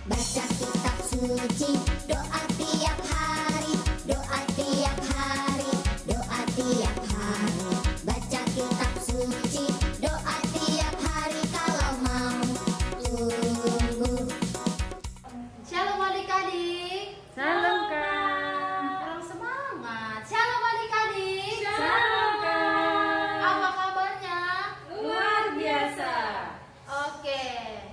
Baca kitab suci, doa tiap hari, doa tiap hari, doa tiap hari. Baca kitab suci, doa tiap hari kalau mau tumbuh. Shalom adik-adik. Salam Kak. Kurang semangat. Shalom adik-adik. Salam Kak. Apa kabarnya? Luar biasa. Oke,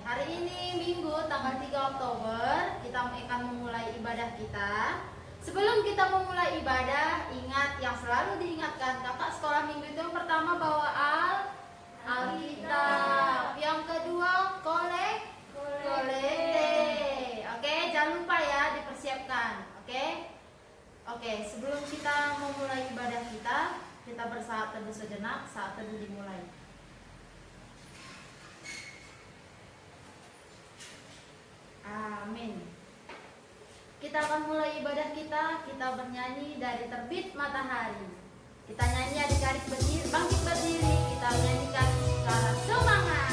hari ini Minggu tanggal 3 Oktober kita akan memulai ibadah kita. Sebelum kita memulai ibadah, ingat yang selalu diingatkan kakak sekolah minggu itu yang pertama bawa Alkitab, yang kedua kolekte. Oke, jangan lupa ya dipersiapkan. Oke, sebelum kita memulai ibadah kita bersaat teduh sejenak. Saat teduh dimulai. Amin. Kita akan mulai ibadah kita bernyanyi dari terbit matahari. Kita nyanyi adik-adik berdiri, bangkit berdiri, kita nyanyikan secara semangat.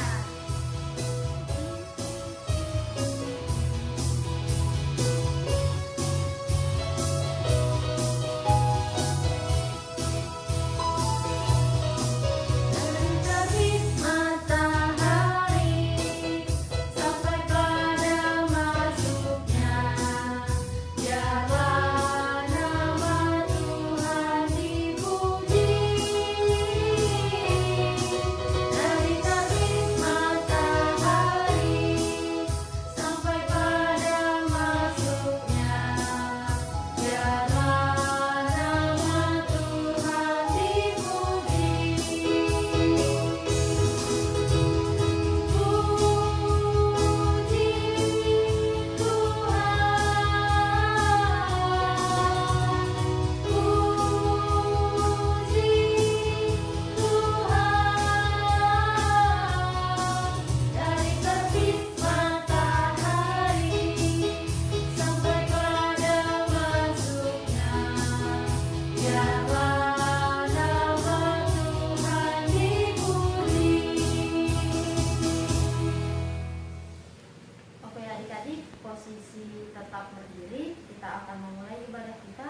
Posisi tetap berdiri, kita akan memulai ibadah kita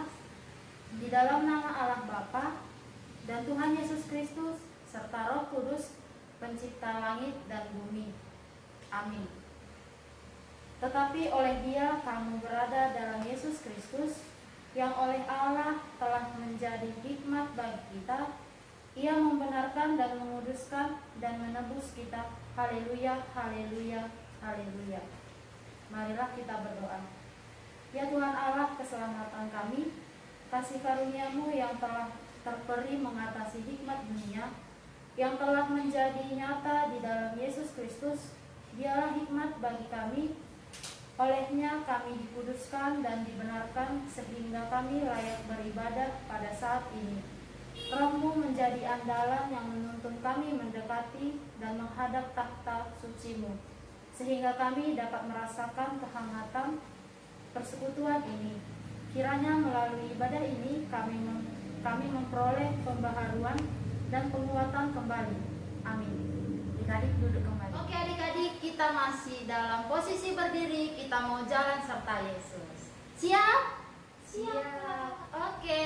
di dalam nama Allah Bapa dan Tuhan Yesus Kristus serta Roh Kudus, pencipta langit dan bumi. Amin. Tetapi oleh Dia kamu berada dalam Yesus Kristus, yang oleh Allah telah menjadi hikmat bagi kita. Ia membenarkan dan menguduskan dan menebus kita. Haleluya, haleluya, haleluya. Marilah kita berdoa. Ya Tuhan Allah keselamatan kami, kasih karunia-Mu yang telah terperi mengatasi hikmat dunia, yang telah menjadi nyata di dalam Yesus Kristus, Dialah hikmat bagi kami. Olehnya kami dikuduskan dan dibenarkan sehingga kami layak beribadah pada saat ini. Roh-Mu menjadi andalan yang menuntun kami mendekati dan menghadap takhta suci-Mu, sehingga kami dapat merasakan kehangatan persekutuan ini. Kiranya melalui ibadah ini kami memperoleh pembaharuan dan penguatan kembali. Amin. Adik-adik duduk kembali. Oke adik-adik, kita masih dalam posisi berdiri. Kita mau jalan serta Yesus. Siap? Siap. Oke.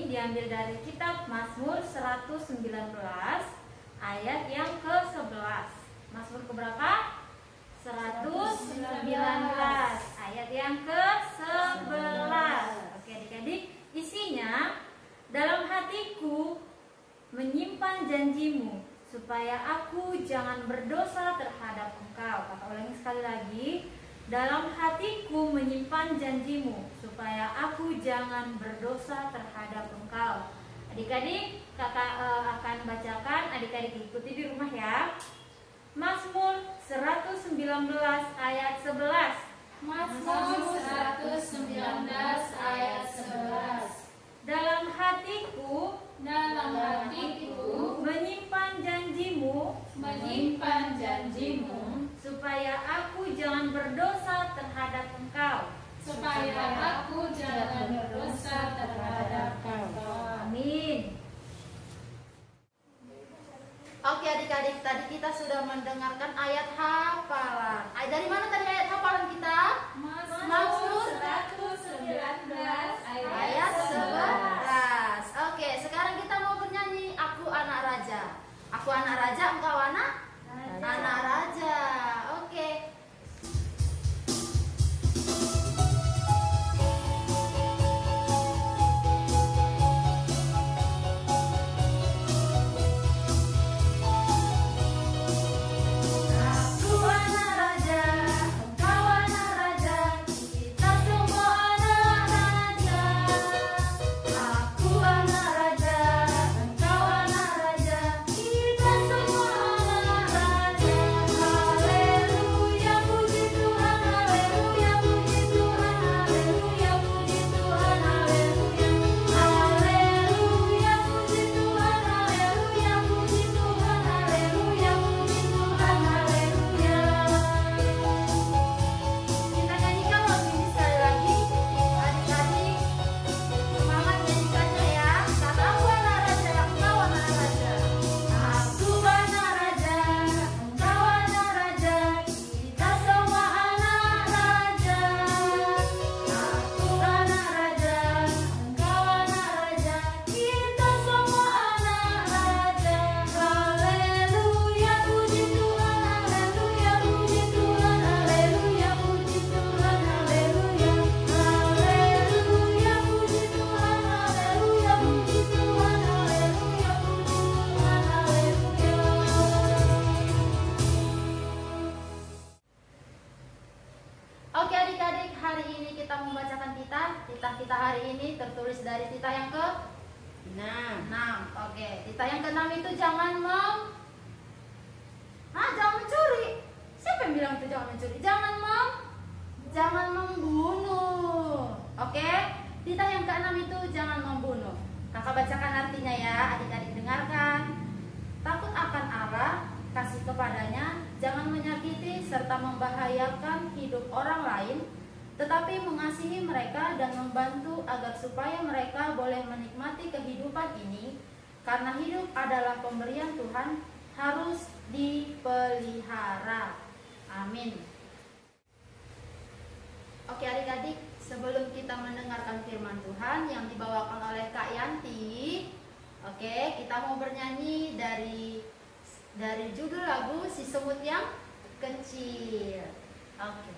Diambil dari kitab Mazmur 119 ayat yang ke-11. Mazmur keberapa? 119 ayat yang ke-11. Oke janjimu, supaya aku jangan berdosa terhadap engkau. Kata ulangi sekali lagi. Dalam hatiku menyimpan janjimu, supaya aku jangan berdosa terhadap engkau. Adik-adik, kakak akan bacakan, adik-adik ikuti di rumah ya. Mazmur 119 ayat 11. Mazmur 119 ayat 11. Dalam hatiku menyimpan janjimu, supaya aku jangan berdosa terhadap engkau. Amin. Oke adik-adik, tadi kita sudah mendengarkan ayat hafalan. Dari mana tadi ayat hafalan kita? Mazmur 119 Ayat 11. Oke, sekarang kita mau bernyanyi Aku Anak Raja. Aku anak raja, engkau anak? Anak raja. Oke. Aku anak raja, engkau anak raja, kita semua anak raja. Aku anak raja, engkau anak raja, kita semua anak raja. Haleluya, puji Tuhan, haleluya, puji Tuhan, haleluya, puji Tuhan, haleluya. Haleluya, puji Tuhan, haleluya, puji Tuhan, haleluya, puji Tuhan, haleluya. Kita nyanyikan lagu ini sekali lagi. Adik-adik, semangat nyanyikannya ya. Kata aku anak raja, engkau anak raja. Aku anak raja, engkau anak raja, kita semua anak raja. Aku anak raja, engkau anak raja, kita semua anak raja. Haleluya, puji Tuhan, haleluya, puji Tuhan, haleluya, puji Tuhan, haleluya. Haleluya, puji Tuhan, haleluya, puji Tuhan, haleluya, puji Tuhan, haleluya. Oke adik-adik, hari ini kita membacakan titah. Titah kita hari ini tertulis dari titah yang ke 6. Oke, titah yang ke-6 itu jangan mencuri. Siapa yang bilang itu jangan mencuri? Jangan membunuh. Oke, titah yang ke-6 itu jangan membunuh. Kakak bacakan artinya ya, adik-adik dengarkan. Takut akan Allah, kasih kepadanya, jangan menyakiti serta membahayakan hidup orang lain, tetapi mengasihi mereka dan membantu agar supaya mereka boleh menikmati kehidupan ini, karena hidup adalah pemberian Tuhan, harus dipelihara. Amin. Oke adik-adik, sebelum kita mendengarkan firman Tuhan yang dibawakan oleh Kak Yanti, oke, kita mau bernyanyi dari judul lagu Si Semut Yang Kecil. Oke.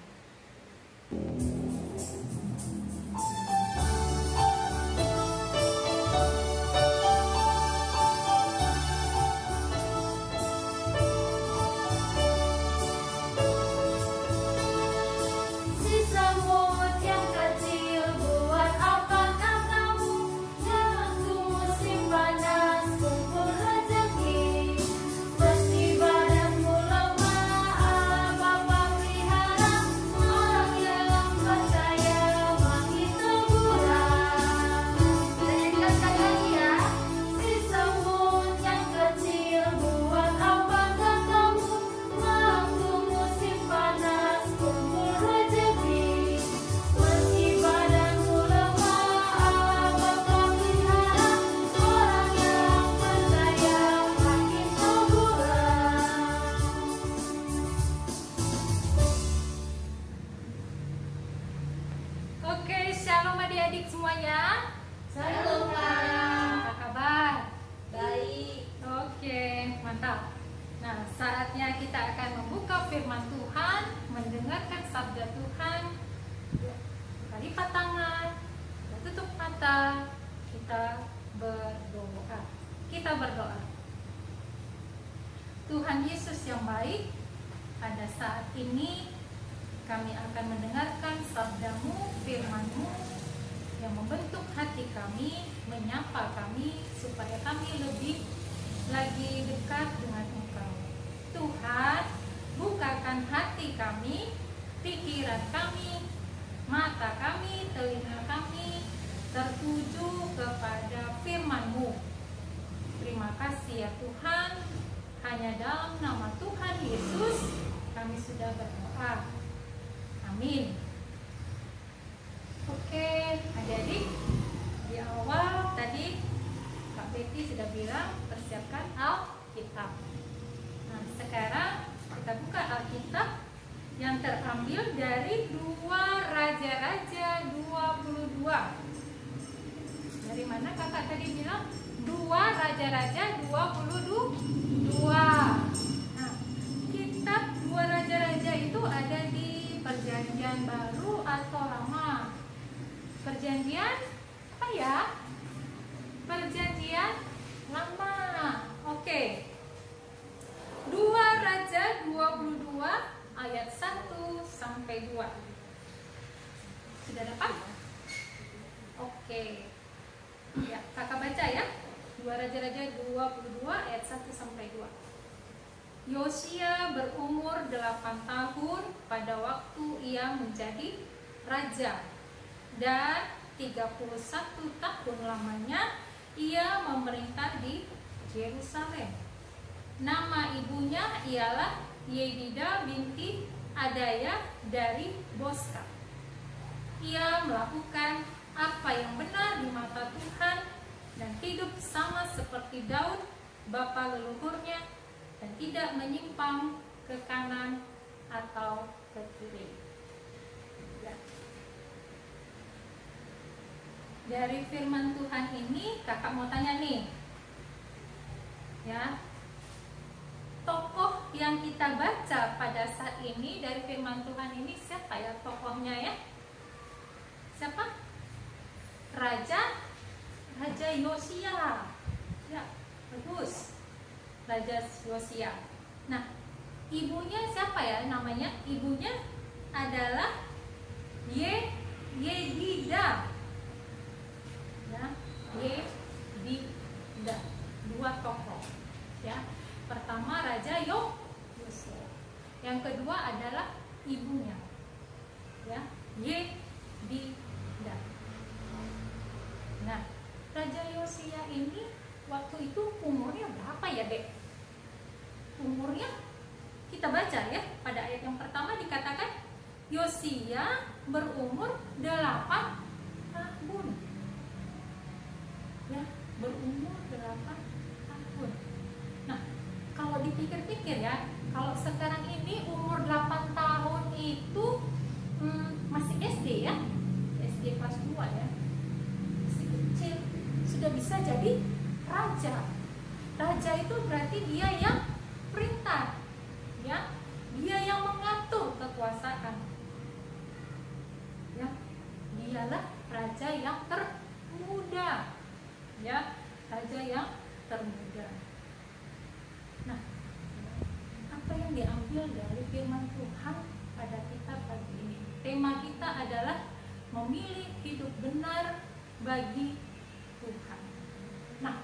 Si semut yang kecil, buat apakah kamu? Jangan tunggu musim panas, kumpul rezeki. Meski badanmu lemah, Bapa pelihara. Orang yang percaya makin teguran. Kita nyanyikan sekali lagi ya. Si semut yang kecil, buat apakah kamu? Waktu musim panas, kumpul rezeki. Meski badanmu lemah, Bapa pelihara. Orang yang percaya makin teguran. Oke, shalom adik-adik semuanya. Shalom, Kak. Apa kabar? Baik. Oke, mantap. Nah, saatnya kita akan membuka firman Tuhan, mendengarkan sabda Tuhan. Buka lipat tangan, kita tutup mata, kita berdoa. Tuhan Yesus yang baik, pada saat ini kami akan mendengarkan sabda-Mu, firman-Mu yang membentuk hati kami, menyapa kami supaya kami lebih lagi dekat dengan Engkau. Tuhan, bukakan hati kami, pikiran kami, mata kami, telinga kami tertuju kepada firman-Mu. Terima kasih ya Tuhan, hanya dalam nama Tuhan Yesus kami sudah berdoa. Amin. Oke, adik-adik, di awal tadi Kak Betty sudah bilang persiapkan Alkitab. Nah, sekarang kita buka Alkitab yang terambil dari 2 Raja-Raja 22. Dari mana kakak tadi bilang? 2 Raja-Raja 22. Nah, kitab 2 Raja-Raja itu ada di Perjanjian Baru atau Lama? Perjanjian apa ya? Perjanjian Lama. Oke. 2 Raja 22 ayat 1 sampai 2. Sudah dapat? Oke. Ya, kakak baca ya. 2 Raja-Raja 22 ayat 1 sampai 2. Yosia berumur 8 tahun pada waktu ia menjadi raja, dan 31 tahun lamanya ia memerintah di Yerusalem. Nama ibunya ialah Yedida binti Adaya dari Boska. Ia melakukan apa yang benar di mata Tuhan dan hidup sama seperti Daud bapa leluhurnya, dan tidak menyimpang ke kanan atau ke kiri. Ya. Dari firman Tuhan ini kakak mau tanya nih, ya, tokoh yang kita baca pada saat ini dari firman Tuhan ini siapa ya tokohnya ya? Siapa? Raja Yosia. Ya, bagus. Raja Yosia. Nah, ibunya siapa ya namanya? Ibunya adalah Yedida. Ya, Yedida. 2 tokoh. Ya. Pertama Raja Yosia. Yang kedua adalah ibunya. Ya, Yedida. Nah, Raja Yosia ini waktu itu umurnya berapa ya, Dek? Umurnya kita baca ya, pada ayat yang pertama dikatakan Yosia berumur 8 tahun. Ya, berumur 8 tahun. Nah, kalau dipikir-pikir ya, kalau sekarang ini umur 8 tahun itu masih SD ya, SD kelas 2 ya, masih kecil, sudah bisa jadi raja. Raja itu berarti dia yang perintah, ya, dia yang mengatur kekuasaan, ya, dialah raja yang termuda, ya, raja yang termuda. Nah, apa yang diambil dari firman Tuhan pada kita pagi ini? Tema kita adalah memilih hidup benar bagi Tuhan. Nah,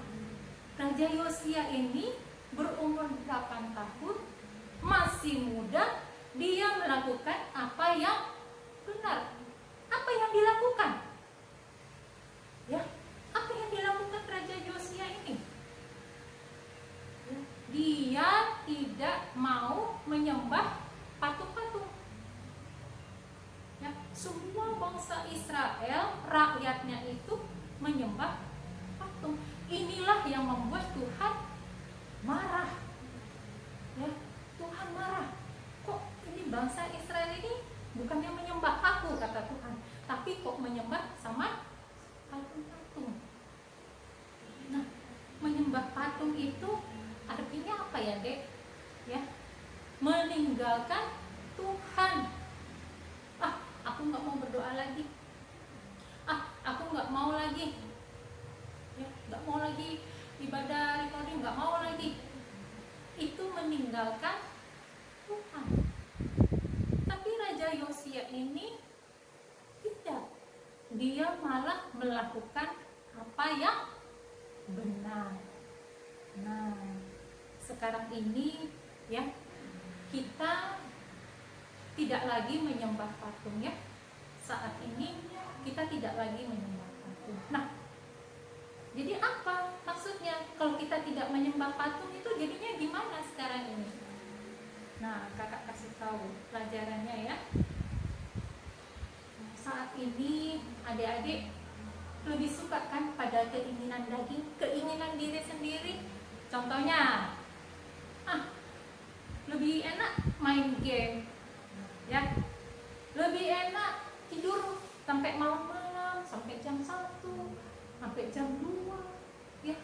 Raja Yosia ini berumur 8 tahun, masih muda, dia melakukan apa yang benar. Apa yang dilakukan? Ya, apa yang dilakukan Raja Yosia ini? Ya, dia tidak mau menyembah patung-patung. Ya, semua bangsa Israel, rakyatnya itu menyembah patung. Inilah yang membuat Tuhan marah. Ya, Tuhan marah. Kok ini bangsa Israel ini bukannya menyembah aku, kata Tuhan, tapi kok menyembah sama patung-patung. Nah, menyembah patung itu artinya apa ya, Dek? Ya, meninggalkan Tuhan. Aku nggak mau berdoa lagi. Aku nggak mau lagi. Ya, nggak mau lagi ibadah recording, nggak mau lagi. itu meninggalkan Tuhan. Tapi Raja Yosia ini tidak. Dia malah melakukan apa yang benar. Nah, sekarang ini ya, kita tidak lagi menyembah patung ya. Saat ini kita tidak lagi menyembah patung. Nah, jadi apa maksudnya kalau kita tidak menyembah patung itu jadinya gimana sekarang ini? Nah, kakak kasih tahu pelajarannya ya. Saat ini adik-adik lebih suka kan pada keinginan daging, keinginan diri sendiri. Contohnya, lebih enak main game, ya, lebih enak tidur sampai malam-malam, sampai jam 1, sampai jam 2, ya,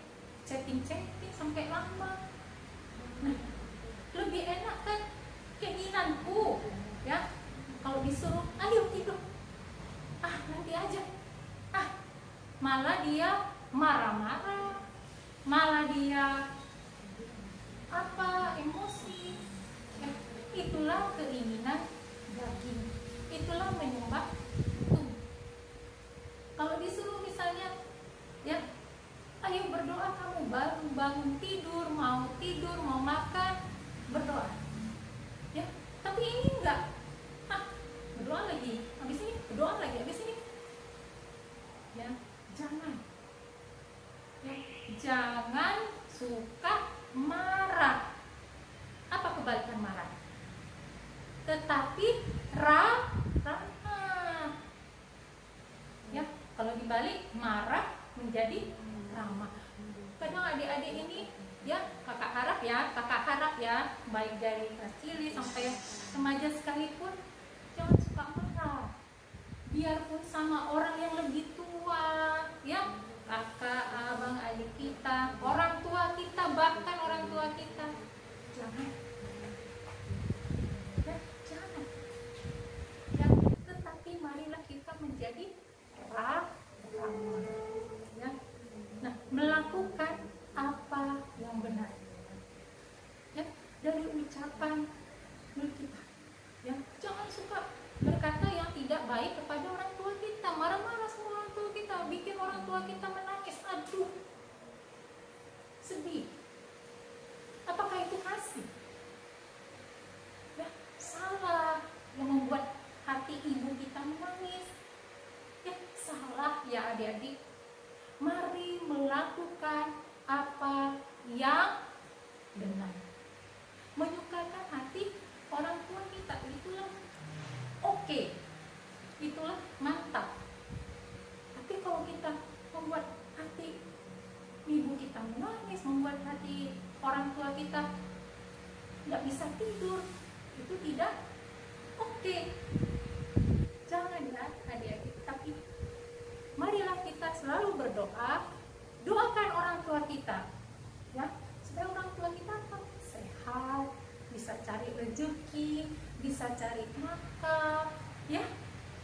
chatting-chatting sampai lama. Nah, lebih enak kan keinginanku, ya, kalau disuruh ayo tidur, nanti aja, malah dia marah-marah, malah dia emosi. Itulah keinginan daging, itulah menyembah patung. Kalau disuruh misalnya, ya, ayo berdoa, kamu baru bangun tidur, mau makan, berdoa, ya. Tapi ini enggak, berdoa lagi, habis ini berdoa lagi, habis ini, ya, jangan, ya, jangan suka marah. Apa kebalikan marah? Tetapi ramah. Ya, kalau dibalik marah menjadi ramah. Kadang adik-adik ini, ya, kakak harap ya, baik dari kelas cilik sampai remaja sekalipun, jangan suka marah. Biarpun sama orang yang lebih tua, ya, kakak, abang, adik kita, orang tua kita, bahkan orang tua kita, jangan. Ya, tetapi marilah kita menjadi ramah, ya. Nah, melakukan apa yang benar, ya, dari ucapan mulut kita, ya. Jangan suka berkata yang tidak baik kepada orang tua kita, marah-marah sama orang tua kita, bikin orang tua kita menangis, aduh, sedih. Apakah itu kasih? Ya, salah yang membuat hati ibu kita menangis. Ya, salah ya adik-adik. Mari melakukan apa yang benar. Menyukakan hati orang tua kita, itulah oke. Itulah mantap. Tapi kalau kita membuat hati ibu kita menangis, membuat hati orang tua kita tidak bisa tidur, itu tidak oke. Jangan ya adik-adik. Tapi marilah kita selalu berdoa, doakan orang tua kita, ya, supaya orang tua kita sehat, bisa cari rezeki, bisa cari makan, ya,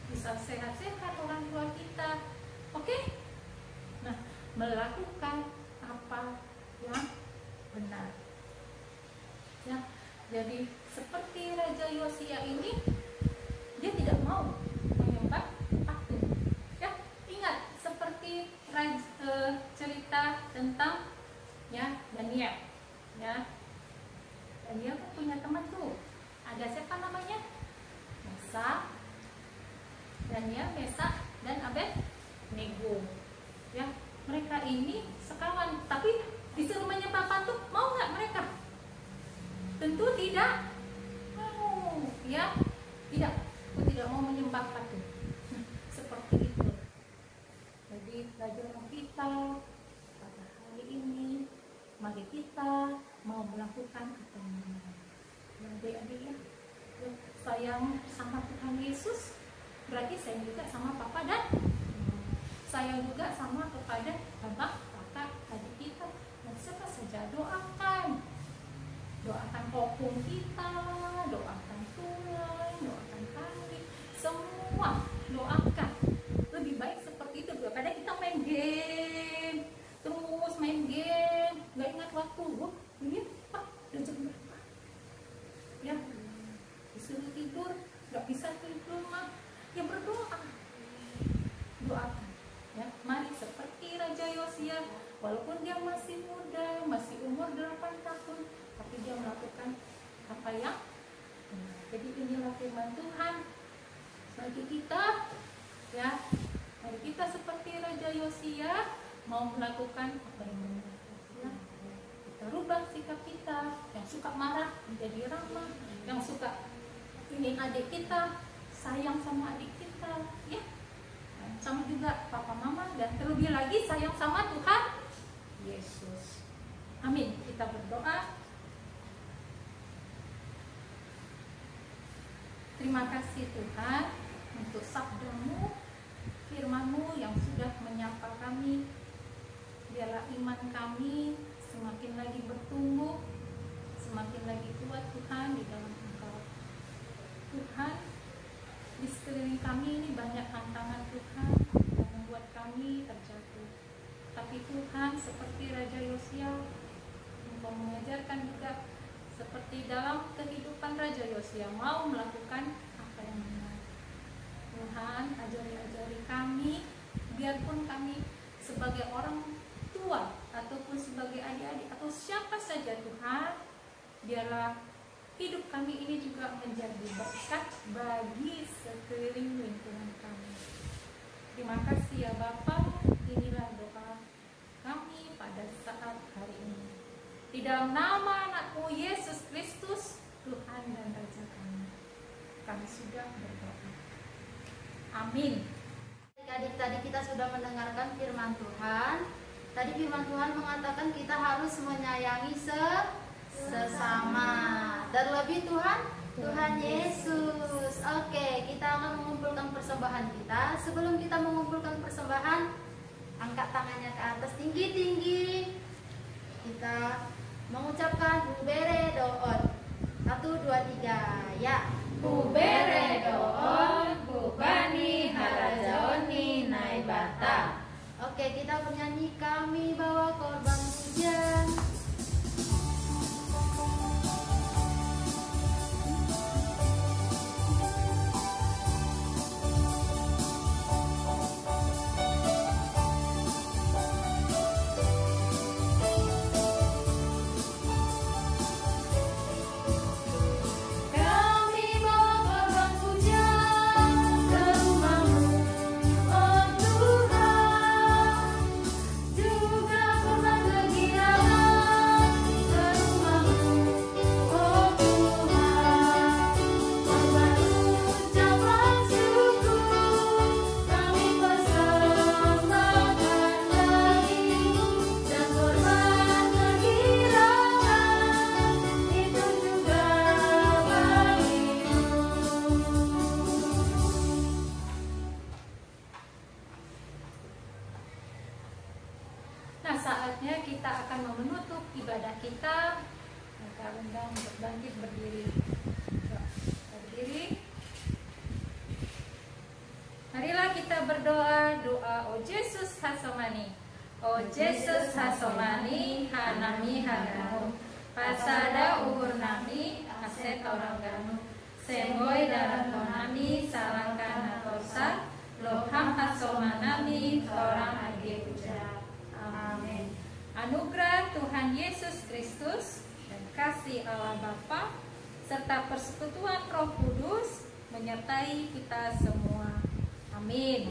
bisa sehat-sehat orang tua kita. Oke? Nah, melakukan apa yang benar, ya. Jadi seperti Raja Yosia ini, dia tidak mau menyembah patung, ya. Ingat seperti cerita tentang, ya, Daniel, ya. Daniel kan punya teman tuh, ada siapa namanya? Daniel, Mesak, dan Abednego, ya. Mereka ini sekawan, tapi disuruh menyembah patung, mau nggak mereka? Tentu tidak mau, ya. Aku tidak mau menyembah patung. Nah, seperti itu. Jadi pelajaran kita pada hari ini, mari kita mau melakukan apa yang benar. Adik-adik, ya, sayang sama Tuhan Yesus, berarti saya juga sama Papa dan saya juga sama kepada abang, kakak, adik kita. Dan siapa saja doakan opung kita, doakan tulang, doakan kaki, semua doakan. Lebih baik seperti itu daripada kita main game, terus main game, nggak ingat waktu. Ini udah jam dia, walaupun dia masih muda, masih umur 8 tahun, tapi dia melakukan apa yang benar. Jadi inilah firman Tuhan bagi kita, ya. Mari kita seperti Raja Yosia mau melakukan apa yang benar, ya. Kita rubah sikap kita, yang suka marah menjadi ramah, yang suka ingin adik kita sayang sama adik kita, ya. Sama juga papa mama, dan terlebih lagi sayang sama Tuhan Yesus. Amin. Kita berdoa. Terima kasih Tuhan untuk sabda-Mu, firman-Mu yang sudah menyapa kami. Biarlah iman kami semakin lagi bertumbuh, semakin lagi kuat Tuhan di dalam Engkau. Tuhan, di sekeliling kami ini banyak tantangan Tuhan yang membuat kami terjatuh. Tapi Tuhan, seperti Raja Yosia, Engkau mengajarkan juga seperti dalam kehidupan Raja Yosia mau melakukan apa yang benar. Tuhan, ajari kami, biarpun kami sebagai orang tua ataupun sebagai adik-adik atau siapa saja Tuhan, biarlah hidup kami ini juga menjadi berkat bagi sekeliling lingkungan kami. Terima kasih ya Bapa, inilah doa kami pada saat hari ini. Di dalam nama anak-Mu Yesus Kristus, Tuhan dan Raja kami sudah berdoa. Amin. Adik-adik, tadi kita sudah mendengarkan firman Tuhan. Tadi firman Tuhan mengatakan kita harus menyayangi sesama. Terlebih Tuhan Yesus. Oke, kita akan mengumpulkan persembahan kita. Sebelum kita mengumpulkan persembahan, angkat tangannya ke atas tinggi-tinggi. Kita mengucapkan Bubere Doon. 1, 2, 3. Ya. Bubere Doon, Bubani Harajaoni Naibata. Oke, kita bernyanyi kami bawa korban pujian. Nah, saatnya kita akan menutup ibadah kita. Maka undang untuk bangkit berdiri. Berdiri. Marilah kita berdoa doa O Yesus Hasomani. O Yesus Hasomani hanami haganu. Pasada uhur nami aset orang ganu. Semboi dalam nami salangkan atosa. Loham hasomanami orang age puja. Amin. Anugerah Tuhan Yesus Kristus dan kasih Allah Bapa serta persekutuan Roh Kudus menyertai kita semua. Amin.